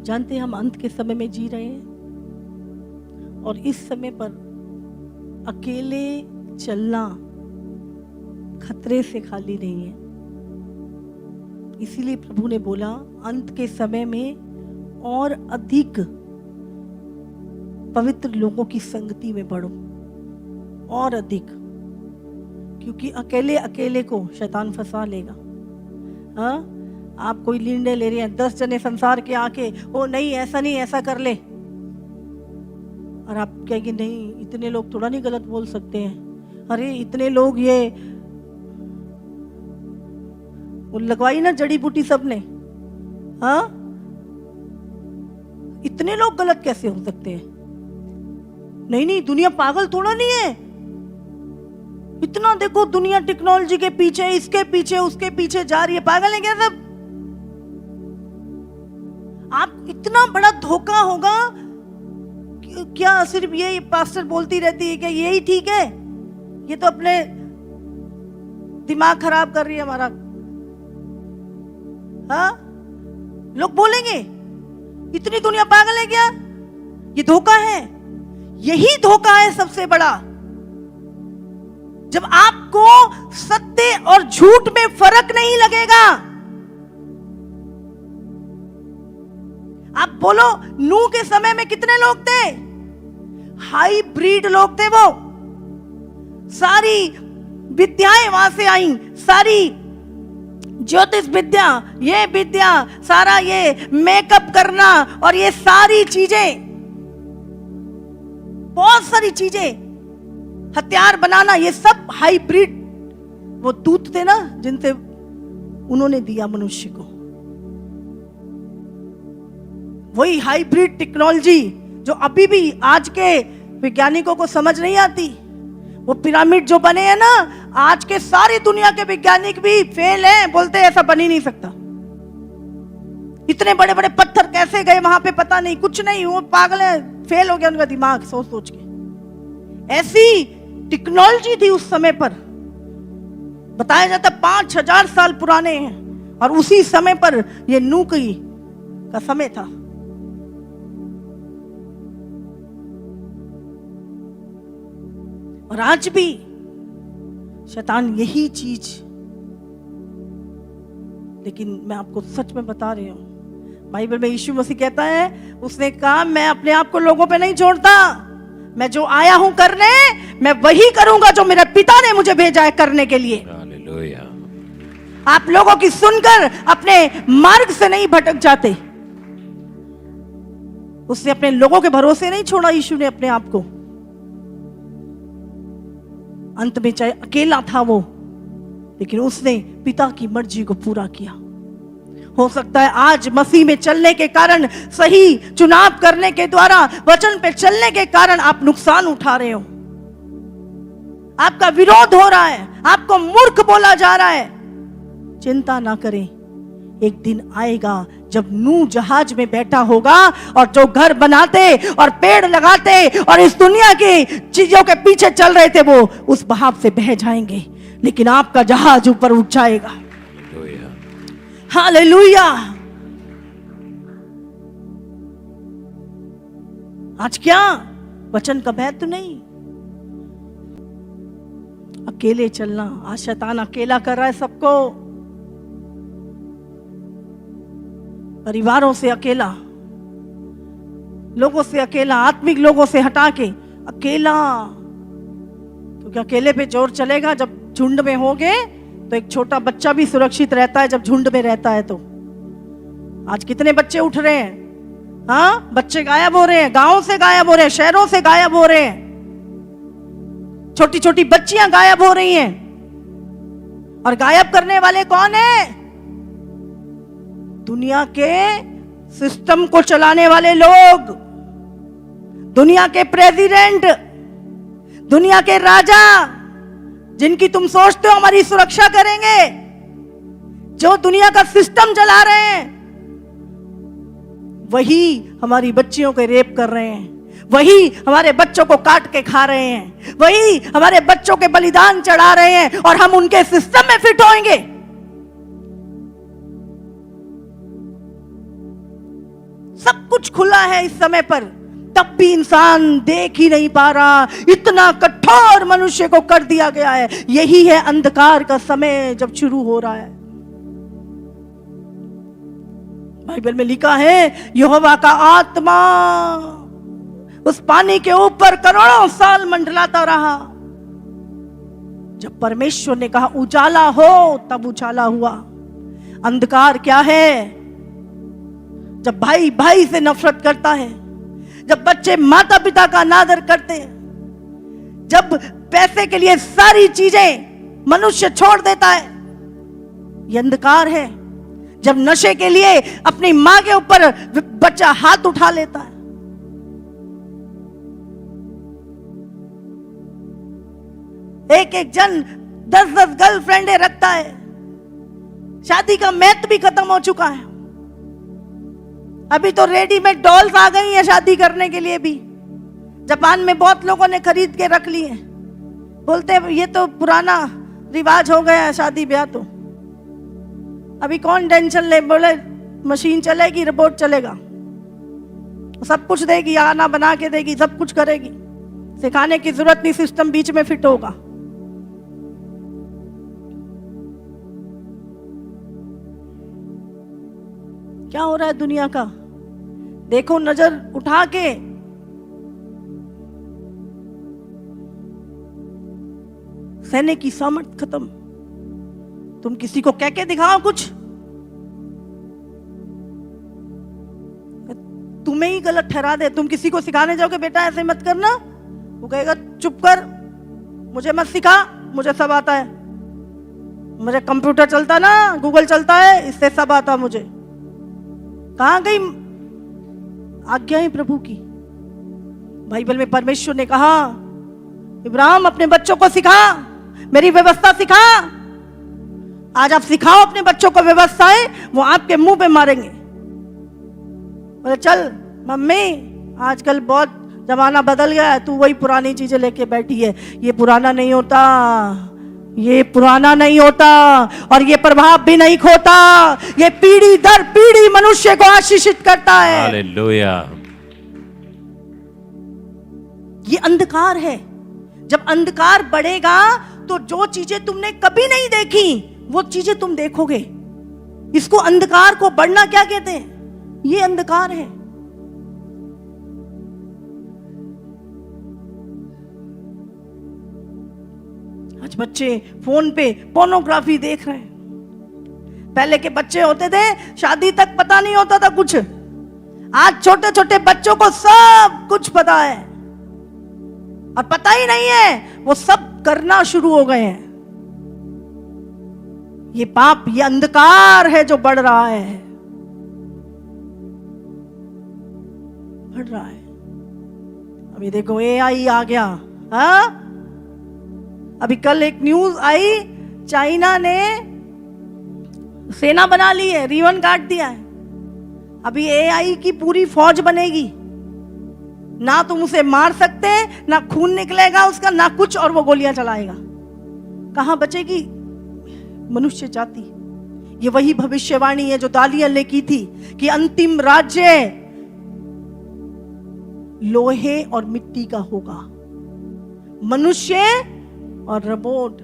जानते हैं हम अंत के समय में जी रहे हैं और इस समय पर अकेले चलना खतरे से खाली नहीं है। इसीलिए प्रभु ने बोला अंत के समय में और अधिक पवित्र लोगों की संगति में बढ़ो, और अधिक, क्योंकि अकेले अकेले को शैतान फंसा लेगा। हाँ, आप कोई निर्णय ले रहे हैं, 10 जने संसार के आके ओ नहीं ऐसा नहीं ऐसा कर ले, और आप कहेंगे नहीं इतने लोग थोड़ा नहीं गलत बोल सकते हैं, अरे इतने लोग ये वो लगवाई ना जड़ी बूटी सबने, हाँ इतने लोग गलत कैसे हो सकते हैं? नहीं नहीं दुनिया पागल थोड़ा नहीं है, इतना देखो दुनिया टेक्नोलॉजी के पीछे, इसके पीछे उसके पीछे जा रही है, पागल है क्या सब? आप इतना बड़ा धोखा होगा। क्या सिर्फ ये पास्टर बोलती रहती है कि यही ठीक है, ये तो अपने दिमाग खराब कर रही है हमारा। हाँ, लोग बोलेंगे इतनी दुनिया पागल है क्या? ये धोखा है, यही धोखा है सबसे बड़ा। जब आपको सत्य और झूठ में फर्क नहीं लगेगा। आप बोलो नूह के समय में कितने लोग थे? हाइब्रिड लोग थे वो। सारी विद्याएं वहां से आई, सारी ज्योतिष विद्या, ये विद्या, सारा ये मेकअप करना और ये सारी चीजें, बहुत सारी चीजें, हथियार बनाना, ये सब हाइब्रिड वो दूत थे ना जिनसे उन्होंने दिया मनुष्य को। वही हाइब्रिड टेक्नोलॉजी जो अभी भी आज के वैज्ञानिकों को समझ नहीं आती। वो पिरामिड जो बने हैं ना, आज के सारी दुनिया के वैज्ञानिक भी फेल हैं, बोलते हैं ऐसा बन ही नहीं सकता। इतने बड़े बड़े पत्थर कैसे गए वहां पे पता नहीं, कुछ नहीं, वो पागल है, फेल हो गया उनका दिमाग सोच सोच के। ऐसी टेक्नोलॉजी थी उस समय पर, बताया जाता 5000 साल पुराने हैं, और उसी समय पर ये नूह का समय था। और आज भी शैतान यही चीज, लेकिन मैं आपको सच में बता रही हूं, बाइबल में यीशु मसीह कहता है, उसने कहा मैं अपने आप को लोगों पे नहीं छोड़ता, मैं जो आया हूं करने, मैं वही करूंगा जो मेरे पिता ने मुझे भेजा है करने के लिए। हालेलुया। आप लोगों की सुनकर अपने मार्ग से नहीं भटक जाते। उसने अपने लोगों के भरोसे नहीं छोड़ा यीशु ने अपने आप को। अंत में चाहे अकेला था वो, लेकिन उसने पिता की मर्जी को पूरा किया। हो सकता है आज मसीह में चलने के कारण, सही चुनाव करने के द्वारा, वचन पे चलने के कारण आप नुकसान उठा रहे हो, आपका विरोध हो रहा है, आपको मूर्ख बोला जा रहा है। चिंता ना करें, एक दिन आएगा जब नूह जहाज में बैठा होगा और जो घर बनाते और पेड़ लगाते और इस दुनिया की चीजों के पीछे चल रहे थे वो उस बहाव से बह जाएंगे, लेकिन आपका जहाज ऊपर उठ जाएगा। हालेलुया। आज क्या वचन का भय तो नहीं, अकेले चलना। आज शैतान अकेला कर रहा है सबको, परिवारों से अकेला, लोगों से अकेला, आत्मिक लोगों से हटा के अकेला। क्योंकि अकेले पे जोर चलेगा। जब झुंड में होगे तो एक छोटा बच्चा भी सुरक्षित रहता है जब झुंड में रहता है। तो आज कितने बच्चे उठ रहे हैं, हाँ, बच्चे गायब हो रहे हैं, गांवों से गायब हो रहे हैं, शहरों से गायब हो रहे हैं, छोटी छोटी बच्चियां गायब हो रही हैं। और गायब करने वाले कौन है? दुनिया के सिस्टम को चलाने वाले लोग, दुनिया के प्रेसिडेंट, दुनिया के राजा, जिनकी तुम सोचते हो हमारी सुरक्षा करेंगे, जो दुनिया का सिस्टम चला रहे हैं, वही हमारी बच्चियों को रेप कर रहे हैं, वही हमारे बच्चों को काट के खा रहे हैं, वही हमारे बच्चों के बलिदान चढ़ा रहे हैं, और हम उनके सिस्टम में फिट होंगे। सब कुछ खुला है इस समय पर, तब भी इंसान देख ही नहीं पा रहा। इतना कठोर मनुष्य को कर दिया गया है। यही है अंधकार का समय जब शुरू हो रहा है। बाइबल में लिखा है, यहोवा का आत्मा उस पानी के ऊपर करोड़ों साल मंडलाता रहा। जब परमेश्वर ने कहा उजाला हो, तब उजाला हुआ। अंधकार क्या है? जब भाई भाई से नफरत करता है, जब बच्चे माता पिता का अनादर करते हैं, जब पैसे के लिए सारी चीजें मनुष्य छोड़ देता है, यह अंधकार है। जब नशे के लिए अपनी मां के ऊपर बच्चा हाथ उठा लेता है, एक एक जन 10-10 गर्लफ्रेंडें रखता है। शादी का महत्व भी खत्म हो चुका है। अभी तो रेडीमेड डॉल्स आ गई हैं शादी करने के लिए भी। जापान में बहुत लोगों ने खरीद के रख ली है। बोलते हैं ये तो पुराना रिवाज हो गया है शादी ब्याह। तो अभी कौन टेंशन ले, बोले मशीन चलेगी, रोबोट चलेगा, सब कुछ देगी, आना बना के देगी, सब कुछ करेगी, सिखाने की जरूरत नहीं, सिस्टम बीच में फिट होगा। क्या हो रहा है दुनिया का? देखो नजर उठा के, सहने की सामर्थ खत्म। तुम किसी को कह के दिखाओ कुछ, तुम्हें ही गलत ठहरा दे। तुम किसी को सिखाने जाओगे बेटा ऐसे मत करना, वो कहेगा चुप कर, मुझे मत सिखा, मुझे सब आता है, मुझे कंप्यूटर चलता ना, गूगल चलता है, इससे सब आता मुझे। कहां गई आज्ञाएं प्रभु की? बाइबल में परमेश्वर ने कहा, इब्राहिम अपने बच्चों को सिखा, मेरी व्यवस्था सिखा। आज आप सिखाओ अपने बच्चों को व्यवस्थाएं, वो आपके मुंह पे मारेंगे। बोले चल मम्मी, आजकल बहुत जमाना बदल गया है, तू वही पुरानी चीजें लेके बैठी है। ये पुराना नहीं होता, ये पुराना नहीं होता, और ये प्रभाव भी नहीं खोता। ये पीढ़ी दर पीढ़ी मनुष्य को आशीषित करता है। हालेलुया। ये अंधकार है। जब अंधकार बढ़ेगा तो जो चीजें तुमने कभी नहीं देखी वो चीजें तुम देखोगे। इसको अंधकार को बढ़ना क्या कहते हैं? ये अंधकार है। आज बच्चे फोन पे पोर्नोग्राफी देख रहे हैं। पहले के बच्चे होते थे शादी तक पता नहीं होता था कुछ। आज छोटे छोटे बच्चों को सब कुछ पता है, और पता ही नहीं है वो सब करना शुरू हो गए हैं। ये पाप, ये अंधकार है जो बढ़ रहा है, बढ़ रहा है। अभी देखो एआई आ गया। हाँ, अभी कल एक न्यूज आई, चाइना ने सेना बना ली है, रिबन काट दिया है। अभी एआई की पूरी फौज बनेगी। ना तुम उसे मार सकते, ना खून निकलेगा उसका, ना कुछ, और वो गोलियां चलाएगा। कहां बचेगी मनुष्य जाति? ये वही भविष्यवाणी है जो दानियेल ने की थी कि अंतिम राज्य लोहे और मिट्टी का होगा, मनुष्य और रोबोट।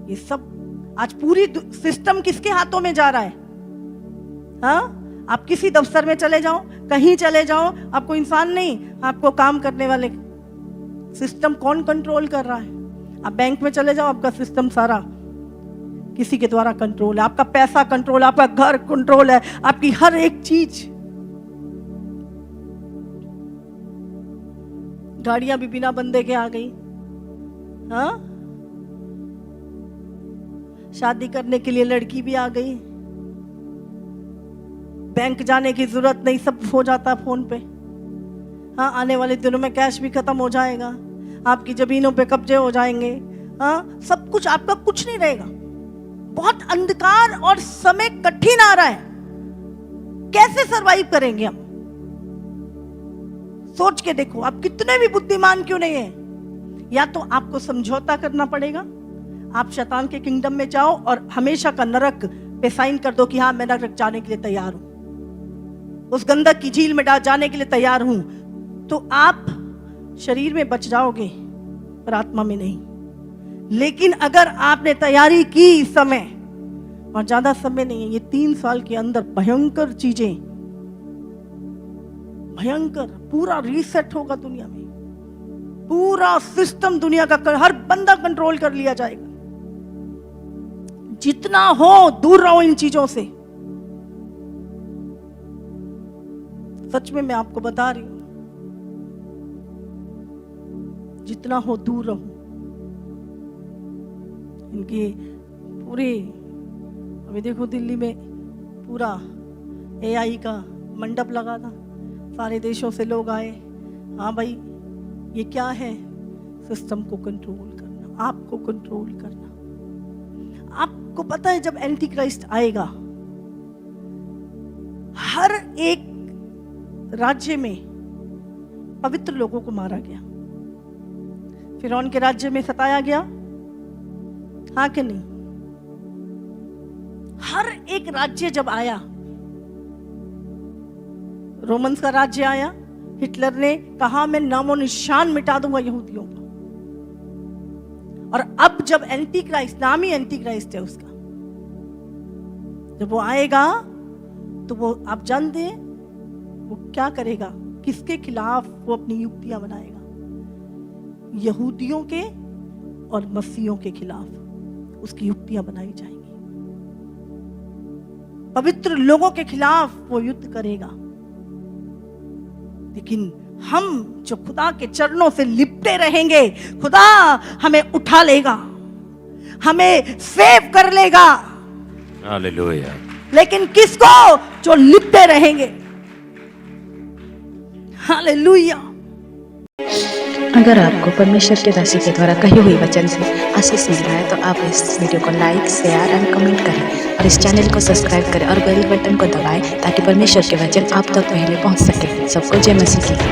ये सब आज पूरी सिस्टम किसके हाथों में जा रहा है? हाँ, आप किसी दफ्तर में चले जाओ, कहीं चले जाओ, आपको इंसान नहीं, आपको काम करने वाले सिस्टम कौन कंट्रोल कर रहा है? आप बैंक में चले जाओ, आपका सिस्टम सारा किसी के द्वारा कंट्रोल है। आपका पैसा कंट्रोल, आपका घर कंट्रोल है, आपकी हर एक चीज। गाड़ियां भी बिना बंदे के आ गई। हाँ, शादी करने के लिए लड़की भी आ गई। बैंक जाने की जरूरत नहीं, सब हो जाता फोन पे। हाँ, आने वाले दिनों में कैश भी खत्म हो जाएगा, आपकी जमीनों पे कब्जे हो जाएंगे। हाँ, सब कुछ, आपका कुछ नहीं रहेगा। बहुत अंधकार और समय कठिन आ रहा है। कैसे सरवाइव करेंगे हम? सोच के देखो, आप कितने भी बुद्धिमान क्यों नहीं है, या तो आपको समझौता करना पड़ेगा, आप शैतान के किंगडम में जाओ और हमेशा का नरक पे साइन कर दो कि हाँ मैं नरक जाने के लिए तैयार हूं। उस गंधक की झील में जाने के लिए तैयार हूं, तो आप शरीर में बच जाओगे पर आत्मा में नहीं। लेकिन अगर आपने तैयारी की इस समय, और ज्यादा समय नहीं है, ये 3 साल के अंदर भयंकर चीजें, भयंकर पूरा रीसेट होगा दुनिया में, पूरा सिस्टम दुनिया का हर बंदा कंट्रोल कर लिया जाएगा। जितना हो दूर रहो इन चीजों से। सच में मैं आपको बता रही हूं, जितना हो दूर रहो। इनके पूरे, अभी देखो दिल्ली में पूरा AI का मंडप लगा था, सारे देशों से लोग आए। हाँ भाई, ये क्या है? सिस्टम को कंट्रोल करना, आपको कंट्रोल करना। आपको पता है जब एंटी क्राइस्ट आएगा, हर एक राज्य में पवित्र लोगों को मारा गया, फिरौन के राज्य में सताया गया, हाँ कि नहीं? हर एक राज्य जब आया, रोमन्स का राज्य आया, हिटलर ने कहा मैं नामो निशान मिटा दूंगा यहूदियों का। और अब जब एंटी क्राइस्ट, नाम ही एंटी क्राइस्ट है उसका, जब वो आएगा तो वो आप जानते हैं वो क्या करेगा? किसके खिलाफ वो अपनी युक्तियां बनाएगा? यहूदियों के और मसीहियों के खिलाफ उसकी युक्तियां बनाई जाएंगी। पवित्र लोगों के खिलाफ वो युद्ध करेगा। लेकिन हम जो खुदा के चरणों से लिपटे रहेंगे, खुदा हमें उठा लेगा, हमें सेव कर लेगा। हालेलुया। लेकिन किसको? जो लिपटे रहेंगे। हालेलुया। अगर आपको परमेश्वर के दासी के द्वारा कही हुई वचन से आशीष मिल रहा है तो आप इस वीडियो को लाइक, शेयर एंड कमेंट करें और इस चैनल को सब्सक्राइब करें और बेल बटन को दबाएं ताकि परमेश्वर के वचन आप तक पहले पहुंच सके। सबको जय मसीह की।